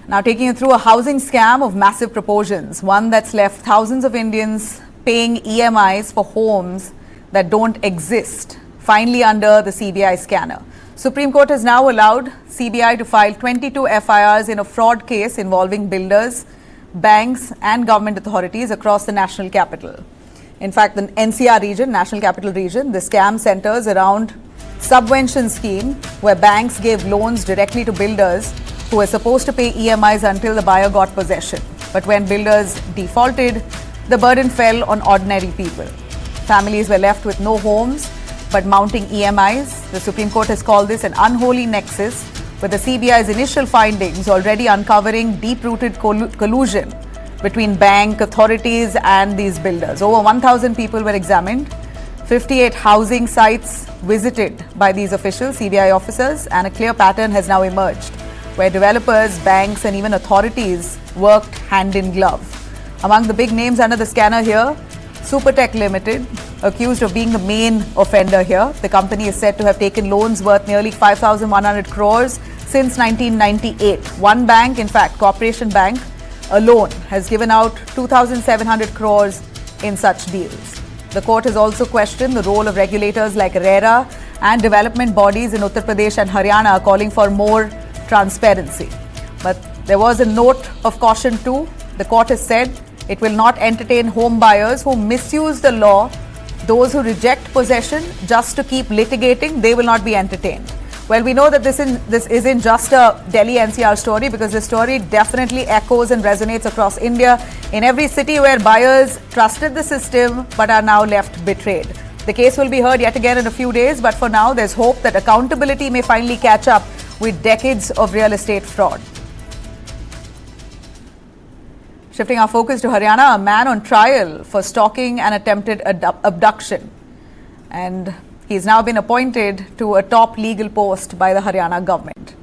[SPEAKER 1] Now taking you through a housing scam of massive proportions, one that's left thousands of Indians paying EMIs for homes that don't exist, finally under the CBI scanner. Supreme Court has now allowed CBI to file 22 FIRs in a fraud case involving builders, banks and government authorities across the national capital. In fact, the NCR region, National Capital Region, the scam centers around subvention scheme where banks gave loans directly to builders who were supposed to pay EMIs until the buyer got possession. But when builders defaulted, the burden fell on ordinary people. Families were left with no homes but mounting EMIs. The Supreme Court has called this an unholy nexus, with the CBI's initial findings already uncovering deep-rooted collusion between bank authorities and these builders. Over 1,000 people were examined, 58 housing sites visited by these officials, CBI officers, and a clear pattern has now emerged where developers, banks and even authorities worked hand in glove. Among the big names under the scanner here, Supertech Limited, accused of being the main offender here. The company is said to have taken loans worth nearly 5,100 crores since 1998. One bank, in fact, Corporation Bank, alone has given out 2,700 crores in such deals. The court has also questioned the role of regulators like RERA and development bodies in Uttar Pradesh and Haryana, calling for more transparency. But there was a note of caution too. The court has said it will not entertain home buyers who misuse the law. Those who reject possession just to keep litigating, they will not be entertained. Well, we know that this isn't just a Delhi NCR story, because this story definitely echoes and resonates across India in every city where buyers trusted the system but are now left betrayed. The case will be heard yet again in a few days, but for now, there's hope that accountability may finally catch up with decades of real estate fraud. Shifting our focus to Haryana, a man on trial for stalking and attempted abduction. And he's now been appointed to a top legal post by the Haryana government.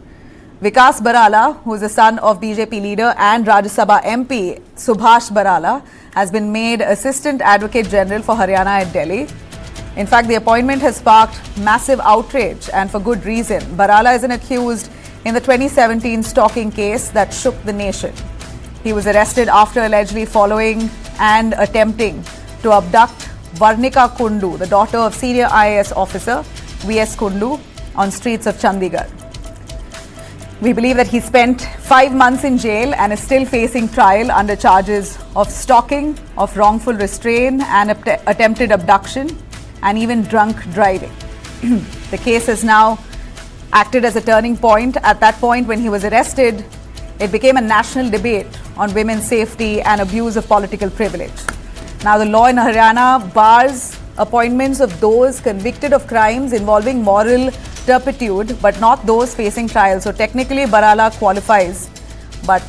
[SPEAKER 1] Vikas Barala, who is the son of BJP leader and Rajya Sabha MP Subhash Barala, has been made Assistant Advocate General for Haryana at Delhi. In fact, the appointment has sparked massive outrage, and for good reason. Barala is an accused in the 2017 stalking case that shook the nation. He was arrested after allegedly following and attempting to abduct Varnika Kundu, the daughter of senior IAS officer V.S. Kundu, on streets of Chandigarh. We believe that he spent 5 months in jail and is still facing trial under charges of stalking, of wrongful restraint and attempted abduction, and even drunk driving. The case has now acted as a turning point. At that point, when he was arrested, it became a national debate on women's safety and abuse of political privilege. Now, the law in Haryana bars appointments of those convicted of crimes involving moral turpitude, but not those facing trial. So technically, Barala qualifies, but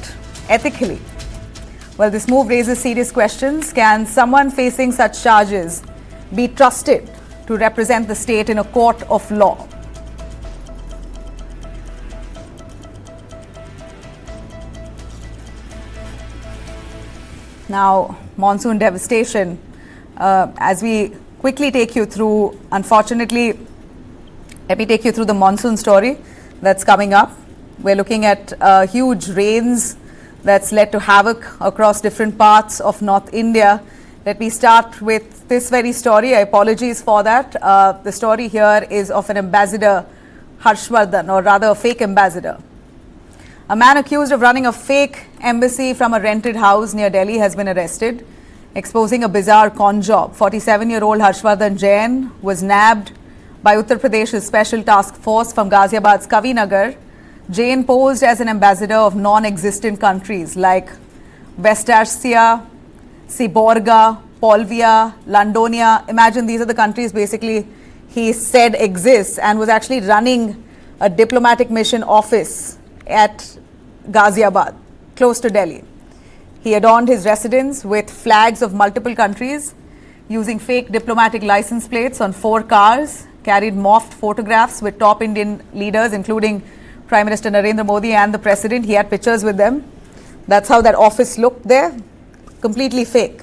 [SPEAKER 1] ethically, well, this move raises serious questions. Can someone facing such charges be trusted to represent the state in a court of law? Now, monsoon devastation, as we quickly take you through, unfortunately, let me take you through the monsoon story that's coming up. We're looking at huge rains that's led to havoc across different parts of North India. Let me start with this very story. Apologies for that. The story here is of an ambassador, Harshvardhan, or rather a fake ambassador. A man accused of running a fake embassy from a rented house near Delhi has been arrested, exposing a bizarre con job. 47-year-old Harshvardhan Jain was nabbed by Uttar Pradesh's Special Task Force from Ghaziabad's Kavinagar. Jain posed as an ambassador of non-existent countries like West Asia, Siborga, Polvia, Landonia. Imagine these are the countries basically he said exists, and was actually running a diplomatic mission office at Ghaziabad, close to Delhi. He adorned his residence with flags of multiple countries, using fake diplomatic license plates on 4 cars, carried morphed photographs with top Indian leaders, including Prime Minister Narendra Modi and the President. He had pictures with them. That's how that office looked there, completely fake.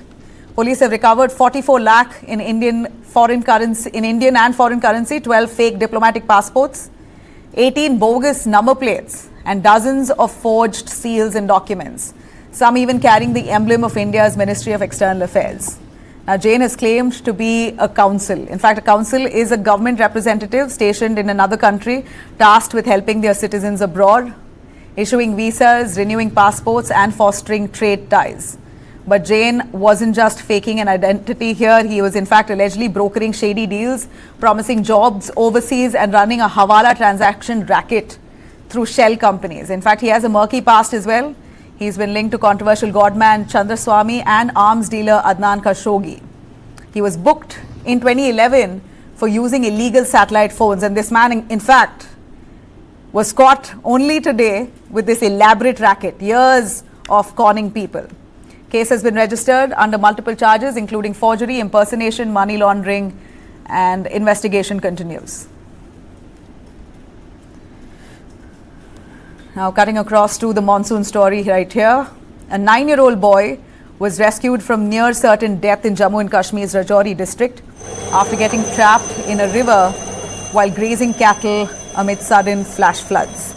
[SPEAKER 1] Police have recovered 44 lakh in Indian and foreign currency, 12 fake diplomatic passports, 18 bogus number plates, and dozens of forged seals and documents, some even carrying the emblem of India's Ministry of External Affairs. Now, Jain is claimed to be a counsel. In fact, a counsel is a government representative stationed in another country, tasked with helping their citizens abroad, issuing visas, renewing passports, and fostering trade ties. But Jain wasn't just faking an identity here. He was in fact allegedly brokering shady deals, promising jobs overseas, and running a Hawala transaction racket through shell companies. In fact, he has a murky past as well. He's been linked to controversial godman Chandraswamy and arms dealer Adnan Khashoggi. He was booked in 2011 for using illegal satellite phones, and this man, in fact, was caught only today with this elaborate racket, years of conning people. Case has been registered under multiple charges, including forgery, impersonation, money laundering, and investigation continues. Now, cutting across to the monsoon story right here. A 9-year-old boy was rescued from near certain death in Jammu and Kashmir's Rajouri district after getting trapped in a river while grazing cattle amid sudden flash floods.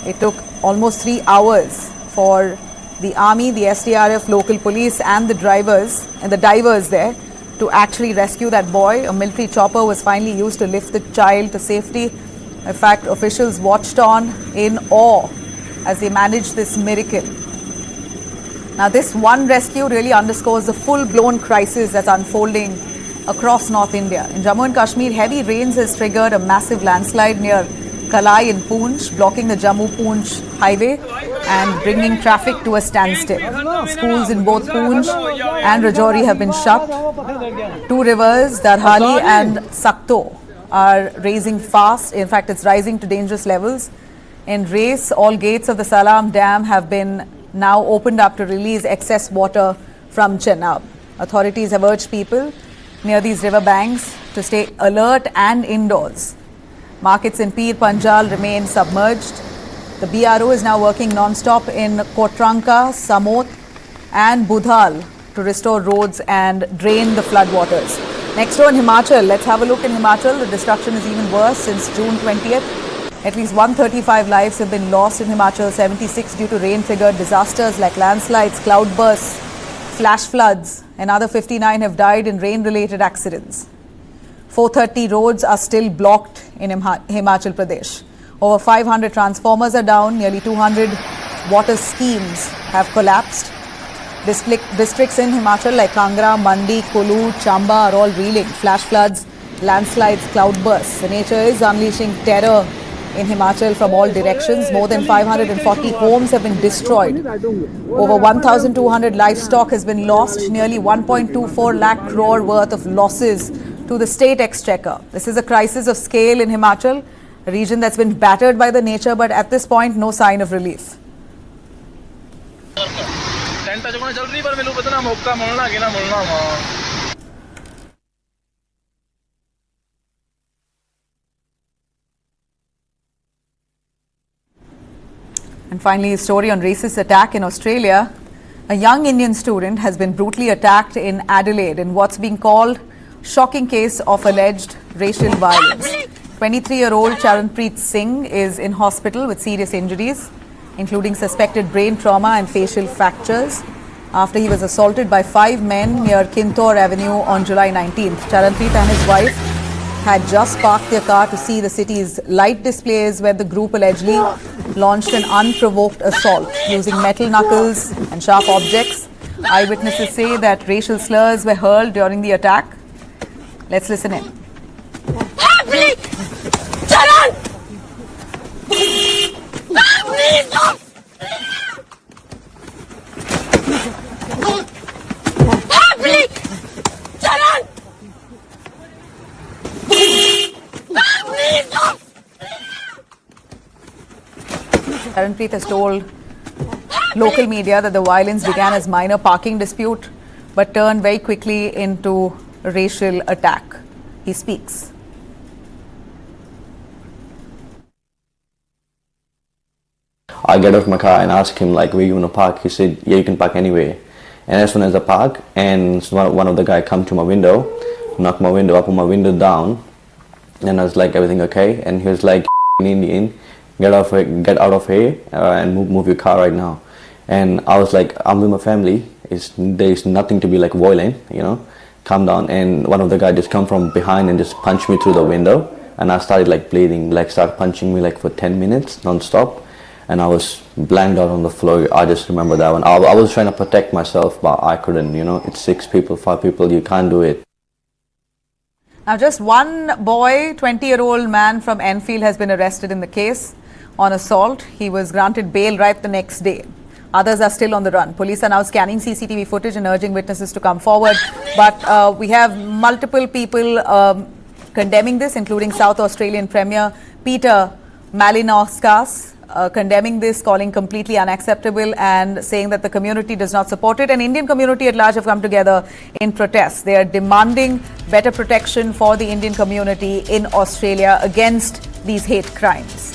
[SPEAKER 1] It took almost 3 hours for the army, the SDRF, local police and the divers there to actually rescue that boy. A military chopper was finally used to lift the child to safety. In fact, officials watched on in awe as they managed this miracle. Now, this one rescue really underscores the full-blown crisis that's unfolding across North India. In Jammu and Kashmir, heavy rains has triggered a massive landslide near Kalai in Poonch, blocking the Jammu-Poonch highway and bringing traffic to a standstill. Schools in both Poonch and Rajouri have been shut. 2 rivers, Darhali and Sakto, are rising fast. In fact, it's rising to dangerous levels. In Race, all gates of the Salam Dam have been now opened up to release excess water from Chenab. Authorities have urged people near these river banks to stay alert and indoors. Markets in Pir Panjal remain submerged. The BRO is now working non-stop in Kotranka, Samot and Budhal to restore roads and drain the floodwaters. Next door in Himachal, let's have a look in Himachal. The destruction is even worse since June 20th. At least 135 lives have been lost in Himachal, 76 due to rain-triggered disasters like landslides, cloudbursts, flash floods. Another 59 have died in rain-related accidents. 430 roads are still blocked in Himachal Pradesh. Over 500 transformers are down, nearly 200 water schemes have collapsed. Districts in Himachal like Kangra, Mandi, Kulu, Chamba are all reeling. Flash floods, landslides, cloudbursts. The nature is unleashing terror in Himachal from all directions. More than 540 homes have been destroyed. Over 1,200 livestock has been lost. Nearly 1.24 lakh crore worth of losses to the state exchequer. This is a crisis of scale in Himachal, a region that's been battered by the nature, but at this point, no sign of relief. And finally, a story on racist attack in Australia. A young Indian student has been brutally attacked in Adelaide in what's being called shocking case of alleged racial violence. 23-year-old Charanpreet Singh is in hospital with serious injuries, including suspected brain trauma and facial fractures, after he was assaulted by 5 men near Kintor Avenue on July 19th. Charanpreet and his wife had just parked their car to see the city's light displays where the group allegedly launched an unprovoked assault using metal knuckles and sharp objects. Eyewitnesses say that racial slurs were hurled during the attack. Let's listen in. Karanpreet has told local media that the violence began as minor parking dispute but turned very quickly into a racial attack. He speaks.
[SPEAKER 13] I get out my car and ask him like, where you want to park? He said, yeah, you can park anywhere. And as soon as I park, and one of the guy come to my window, knock my window up, put my window down, and I was like, everything okay? And he was like, Indian, get out of here and move your car right now. And I was like, I'm with my family. There's nothing to be like violent, you know. Calm down. And one of the guys just come from behind and just punched me through the window. And I started like bleeding, like started punching me like for 10 minutes non-stop. And I was blanked out on the floor. I just remember that one. I was trying to protect myself, but I couldn't, you know. It's 6 people, 5 people, you can't do it.
[SPEAKER 1] Now, just one boy, 20-year-old man from Enfield has been arrested in the case on assault. He was granted bail right the next day. Others are still on the run. Police are now scanning CCTV footage and urging witnesses to come forward. But we have multiple people condemning this, including South Australian Premier Peter Malinauskas, condemning this, calling completely unacceptable and saying that the community does not support it. And Indian community at large have come together in protest. They are demanding better protection for the Indian community in Australia against these hate crimes.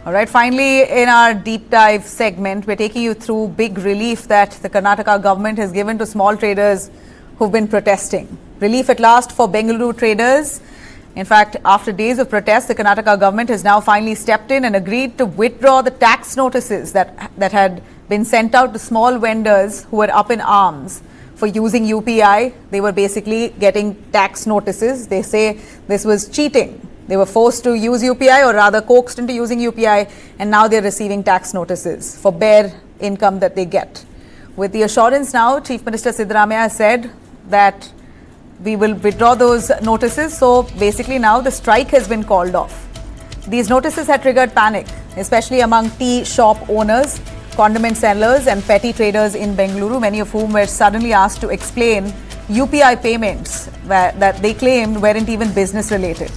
[SPEAKER 1] All right, finally, in our deep dive segment, we're taking you through big relief that the Karnataka government has given to small traders who've been protesting. Relief at last for Bengaluru traders. In fact, after days of protests, the Karnataka government has now finally stepped in and agreed to withdraw the tax notices that had been sent out to small vendors who were up in arms for using UPI. They were basically getting tax notices. They say this was cheating. They were forced to use UPI, or rather coaxed into using UPI, and now they're receiving tax notices for bare income that they get. With the assurance now, Chief Minister Siddaramaiah said that we will withdraw those notices. So basically now the strike has been called off. These notices had triggered panic, especially among tea shop owners, condiment sellers and petty traders in Bengaluru, many of whom were suddenly asked to explain UPI payments that they claimed weren't even business related.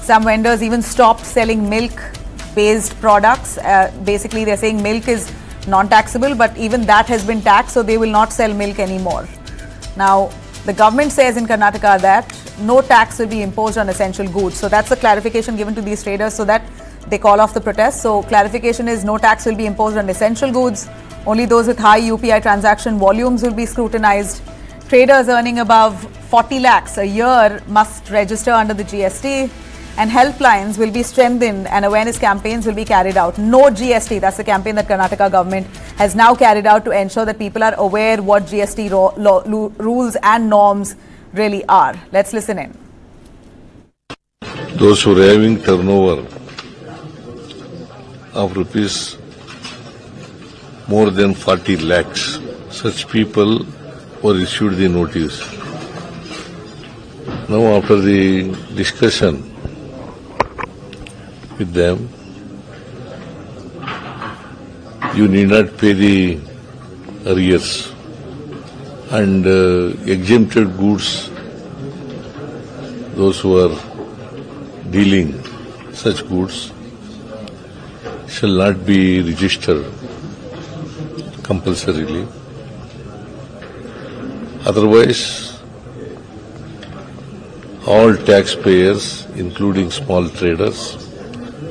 [SPEAKER 1] Some vendors even stopped selling milk-based products. Basically, they're saying milk is non-taxable, but even that has been taxed, so they will not sell milk anymore. Now, the government says in Karnataka that no tax will be imposed on essential goods. So that's the clarification given to these traders so that they call off the protest. So clarification is no tax will be imposed on essential goods. Only those with high UPI transaction volumes will be scrutinized. Traders earning above 40 lakhs a year must register under the GST. And helplines will be strengthened and awareness campaigns will be carried out. No GST, that's the campaign that Karnataka government has now carried out to ensure that people are aware what GST rules and norms really are. Let's listen in.
[SPEAKER 14] Those who are having turnover of rupees more than 40 lakhs, such people were issued the notice. Now after the discussion with them, you need not pay the arrears, and exempted goods, those who are dealing such goods shall not be registered compulsorily. Otherwise, all taxpayers, including small traders,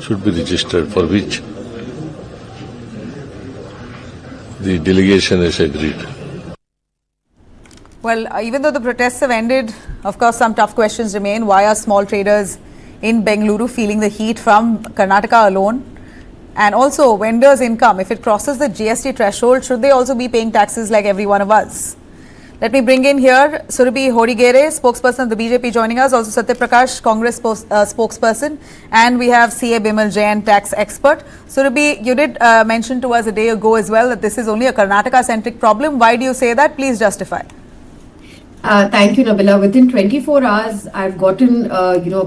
[SPEAKER 14] should be registered, for which the delegation has agreed.
[SPEAKER 1] Well, even though the protests have ended, of course, some tough questions remain. Why are small traders in Bengaluru feeling the heat from Karnataka alone? And also, vendors' income, if it crosses the GST threshold, should they also be paying taxes like every one of us? Let me bring in here Surabhi Hodigere, spokesperson of the BJP, joining us. Also Satya Prakash, Congress spokesperson. And we have CA Bimal Jain, tax expert. Surabhi, you did mention to us a day ago as well that this is only a Karnataka-centric problem. Why do you say that? Please justify.
[SPEAKER 15] Thank you, Nabila. Within 24 hours, I've gotten,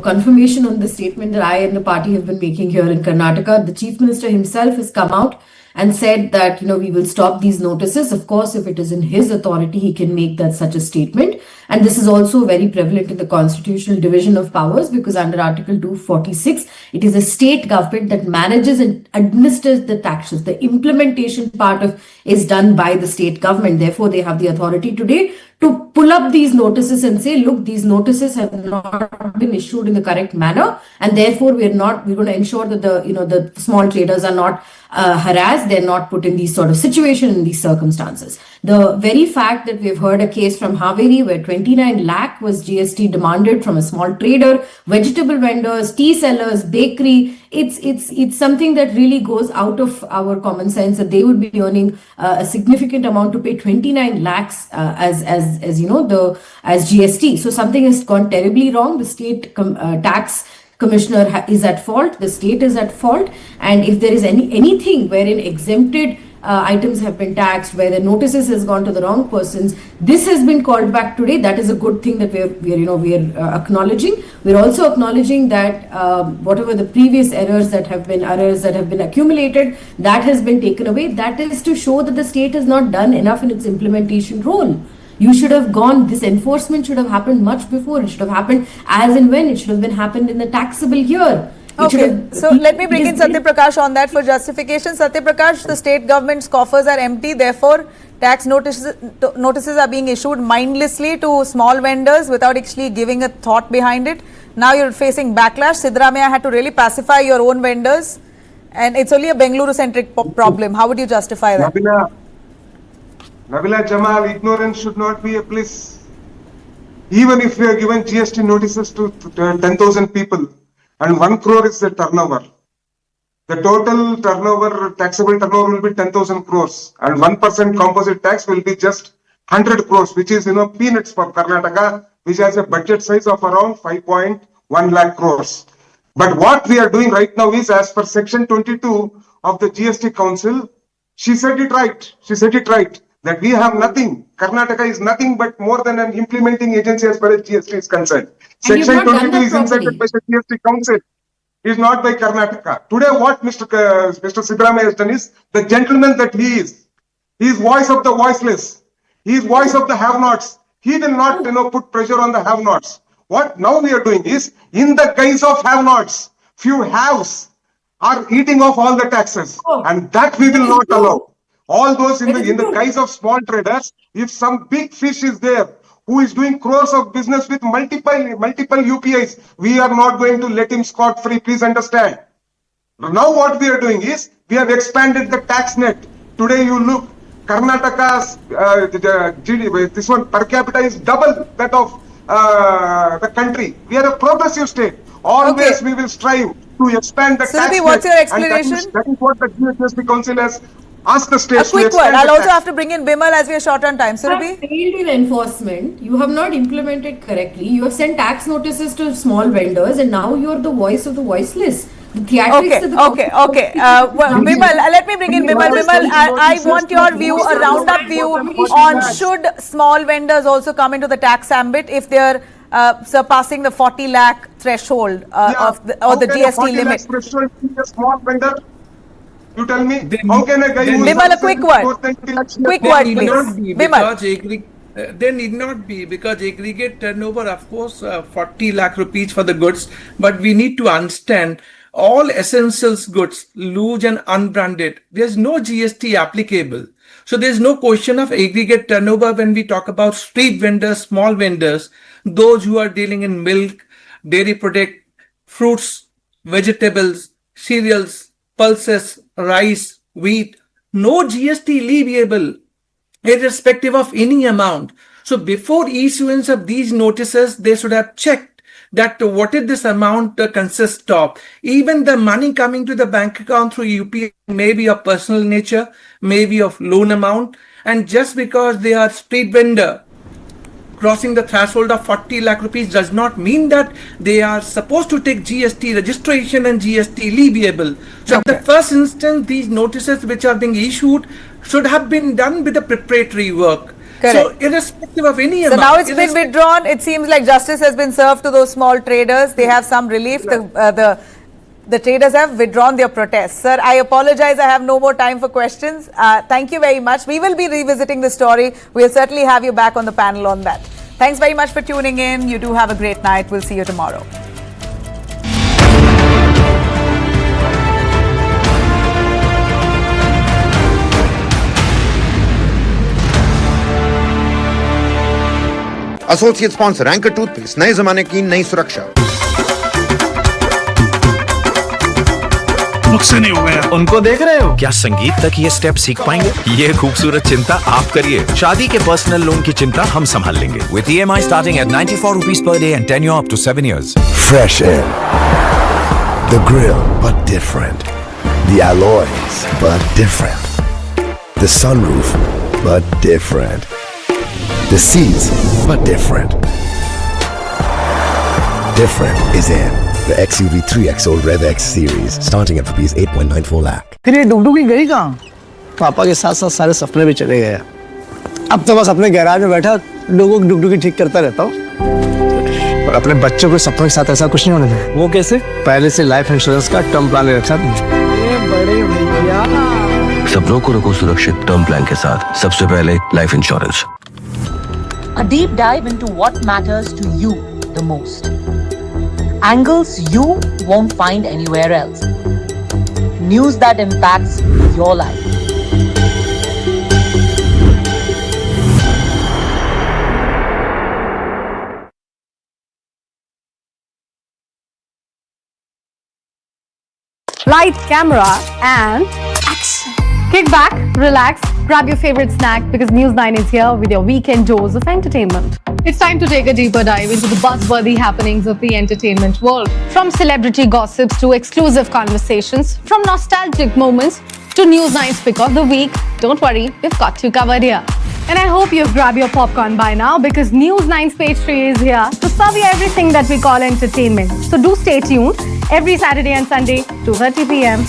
[SPEAKER 15] confirmation on the statement that I and the party have been making here in Karnataka. The Chief Minister himself has come out and said that, we will stop these notices. Of course, if it is in his authority, he can make that such a statement. And this is also very prevalent in the constitutional division of powers, because under Article 246, it is a state government that manages and administers the taxes. The implementation part is done by the state government. Therefore, they have the authority today to pull up these notices and say, look, these notices have not been issued in the correct manner, and therefore we're going to ensure that the small traders are not harassed, they're not put in these sort of situation, in these circumstances. The very fact that we've heard a case from Haveri where 29 lakh was GST demanded from a small trader, vegetable vendors, tea sellers, bakery, it's something that really goes out of our common sense, that they would be earning a significant amount to pay 29 lakhs as GST. So something has gone terribly wrong. The state tax commissioner is at fault, the state is at fault, and if there is anything wherein exempted items have been taxed, where the notices has gone to the wrong persons, this has been called back today. That is a good thing that we're acknowledging. We're also acknowledging that whatever the previous errors that have been accumulated, that has been taken away. That is to show that the state has not done enough in its implementation role. You should have gone, this enforcement should have happened much before. It should have happened as and when. It should have been happened in the taxable year.
[SPEAKER 1] Okay, so let me bring in Satya Prakash on that for justification. Satya Prakash, the state government's coffers are empty, therefore tax notices are being issued mindlessly to small vendors without actually giving a thought behind it. Now you're facing backlash. Siddaramaiah had to really pacify your own vendors And it's only a Bengaluru-centric problem. How would you justify that?
[SPEAKER 16] Nabila Jamal, ignorance should not be a bliss. Even if we are given GST notices to 10,000 people and 1 crore is the turnover, the total turnover, taxable turnover will be 10,000 crores and 1% composite tax will be just 100 crores, which is, peanuts for Karnataka, which has a budget size of around 5.1 lakh crores. But what we are doing right now is, as per section 22 of the GST Council, she said it right, that we have nothing. Karnataka is nothing but more than an implementing agency as far as GST is concerned. Section 22 is inserted by the GST Council. Is not by Karnataka. Today, what Mr. Siddaramaiah has done is, the gentleman that he is voice of the voiceless. He is voice of the have-nots. He will not, put pressure on the have-nots. What now we are doing is, in the guise of have-nots, few haves are eating off all the taxes, and that we will not allow. All those in the guise of small traders, if some big fish is there, who is doing crores of business with multiple UPIs, we are not going to let him scot-free, please understand. Now what we are doing is, we have expanded the tax net. Today you look, Karnataka's GDP, this one per capita is double that of the country. We are a progressive state. Always we will strive to expand the tax net.
[SPEAKER 1] What's your explanation?
[SPEAKER 16] That is what the GST Council has asked the states.
[SPEAKER 1] A quick word. I'll also have to bring in Bimal as we are short on time.
[SPEAKER 15] You have failed in enforcement. You have not implemented correctly. You have sent tax notices to small vendors, and now you are the voice of the voiceless. The theatrics
[SPEAKER 1] Okay. Bimal, let me bring in Bimal. Bimal, I want your view, a roundup view on should small vendors also come into the tax ambit if they are surpassing the 40 lakh threshold or the GST limit.
[SPEAKER 16] Threshold be a small vendor? You tell me, how can a guy
[SPEAKER 1] Bimal, a quick word. Quick word, please. Bimal.
[SPEAKER 17] There need not be, because aggregate turnover, of course, 40 lakh rupees for the goods, but we need to understand all essentials goods, loose and unbranded, there's no GST applicable. So there's no question of aggregate turnover when we talk about street vendors, small vendors, those who are dealing in milk, dairy product, fruits, vegetables, cereals, pulses, rice, wheat, no GST leviable, irrespective of any amount. So before issuance of these notices, they should have checked that what did this amount consist of. Even the money coming to the bank account through UPI may be of personal nature, may be of loan amount, and just because they are street vendor, crossing the threshold of 40 lakh rupees does not mean that they are supposed to take GST registration and GST leviable. So at the first instance, these notices which are being issued should have been done with the preparatory work.
[SPEAKER 1] Correct.
[SPEAKER 17] So irrespective of any amount.
[SPEAKER 1] So now it's been withdrawn. It seems like justice has been served to those small traders. They have some relief. The traders have withdrawn their protests. Sir, I apologize. I have no more time for questions. Thank you very much. We will be revisiting the story. We'll certainly have you back on the panel on that. Thanks very much for tuning in. You do have a great night. We'll see you tomorrow.
[SPEAKER 5] Associate sponsor anchor toothpaste, नए जमाने की नई सुरक्षा।
[SPEAKER 18] मुझसे नहीं हो गया। उनको देख रहे हो? क्या संगीत तक ये स्टेप सीख पाएंगे? ये खूबसूरत चिंता आप करिए। शादी के पर्सनल लोन की चिंता हम संभाल लेंगे। With EMI starting at 94 rupees per day and tenure up to 7 years.
[SPEAKER 8] Fresh air. The grill, but different. The alloys, but different. The sunroof, but different. The seats, but different. Different is in the XUV 3XO Rev X series, starting at rupees 8.94 lakh.
[SPEAKER 19] फिर ये डुगडुगी गई कहाँ? पापा के साथ साथ सारे सपने भी चले गए। अब तो बस अपने गैराज में बैठा लोगों की डुगडुगी ठीक करता रहता हूँ। और अपने बच्चों के सपनों के साथ ऐसा कुछ नहीं होने दे। वो कैसे? पहले से लाइफ इंश्योरेंस का टर्म प्लान ले रखा था। ये बड़े भैया।
[SPEAKER 20] सपनों को रखो सुरक्षित टर्म प्लान के साथ। सबसे पहले life insurance.
[SPEAKER 21] A deep dive into what matters to you the most. Angles you won't find anywhere else. News that impacts your life.
[SPEAKER 3] Light, camera, and action. Kick back, relax, grab your favorite snack because News9 is here with your weekend dose of entertainment. It's time to take a deeper dive into the buzzworthy happenings of the entertainment world. From celebrity gossips to exclusive conversations, from nostalgic moments to News9's pick of the week, don't worry, we've got you covered here. And I hope you've grabbed your popcorn by now because News9's page 3 is here to serve you everything that we call entertainment. So do stay tuned every Saturday and Sunday, 2:30 p.m.